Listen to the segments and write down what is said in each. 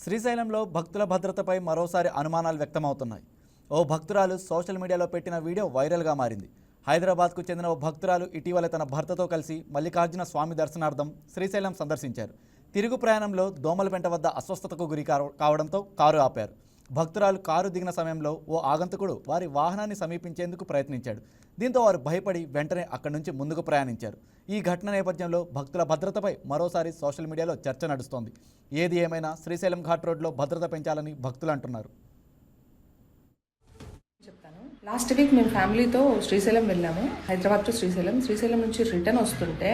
శ్రీశైలంలో భక్తుల భద్రతపై మరోసారి అనుమానాలు వ్యక్తమవుతున్నాయి. ఓ భక్తురాలు సోషల్ మీడియాలో పెట్టిన వీడియో వైరల్గా మారింది. హైదరాబాద్కు చెందిన ఓ భక్తురాలు ఇటీవల తన భర్తతో కలిసి మల్లికార్జున స్వామి దర్శనార్థం శ్రీశైలం సందర్శించారు. తిరుగు ప్రయాణంలో దోమలపెంట వద్ద అస్వస్థతకు గురి కావడంతో కారు ఆపారు. భక్తురాలు కారు దిగిన సమయంలో ఓ ఆగంతకుడు వారి వాహనాన్ని సమీపించేందుకు ప్రయత్నించాడు. దీంతో వారు భయపడి వెంటనే అక్కడి నుంచి ముందుకు ప్రయాణించారు. ఈ ఘటన నేపథ్యంలో భక్తుల భద్రతపై మరోసారి సోషల్ మీడియాలో చర్చ నడుస్తోంది. ఏది ఏమైనా శ్రీశైలం ఘాట్ రోడ్లో భద్రత పెంచాలని భక్తులు అంటున్నారు. లాస్ట్ వీక్ మేము ఫ్యామిలీతో శ్రీశైలం వెళ్ళాము. హైదరాబాద్ టు శ్రీశైలం నుంచి రిటర్న్ వస్తుంటే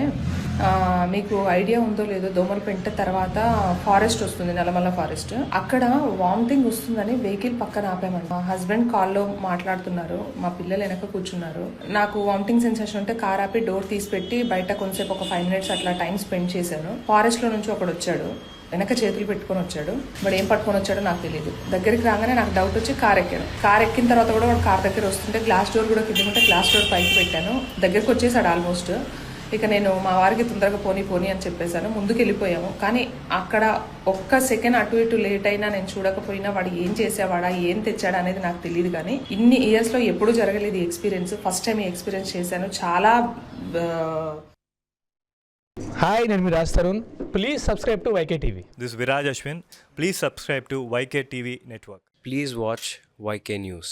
మీకు ఐడియా ఉందో లేదో దోమలపెంట తర్వాత ఫారెస్ట్ వస్తుంది, నల్లమల్ల ఫారెస్ట్. అక్కడ వామిటింగ్ వస్తుందని వెహికల్ పక్కన ఆపామంట. మా హస్బెండ్ కాల్లో మాట్లాడుతున్నారు, మా పిల్లలు వెనక కూర్చున్నారు. నాకు వామిటింగ్ సెన్సేషన్ ఉంటే కార్ ఆపి డోర్ తీసి పెట్టి బయట కొంచెంసేపు ఒక 5 minutes అట్లా టైం స్పెండ్ చేశాను. ఫారెస్ట్ లో నుంచి ఒకడు వచ్చాడు, వెనక చేతులు పెట్టుకొని వచ్చాడు. వాడు ఏం పట్టుకొని వచ్చాడో నాకు తెలియదు. దగ్గరికి రాగానే నాకు డౌట్ వచ్చి కార్ ఎక్కాను. కార్ ఎక్కిన తర్వాత కూడా వాడు కార్ దగ్గర వస్తుంటే గ్లాస్ డోర్ కూడా కిందకుంటే గ్లాస్ డోర్ పైకి పెట్టాను. దగ్గరికి వచ్చేసాడు ఆల్మోస్ట్. ఇక నేను మా వారికి తొందరగా పోనీ అని చెప్పేశాను. ముందుకు వెళ్ళిపోయాము. కానీ అక్కడ ఒక్క సెకండ్ అటు ఇటు లేట్ అయినా నేను చూడకపోయినా వాడు ఏం చేసేవాడా, ఏం తెచ్చాడా అనేది నాకు తెలియదు. కానీ ఇన్ని ఇయర్స్లో ఎప్పుడూ జరగలేదు ఈ ఎక్స్పీరియన్స్. ఫస్ట్ టైం ఈ ఎక్స్పీరియన్స్ చేశాను. చాలా Hi, నేను మీ Raj Tarun. Please subscribe to YK TV. This is Viraj Ashwin. Please subscribe to YK TV Network. Please watch YK News.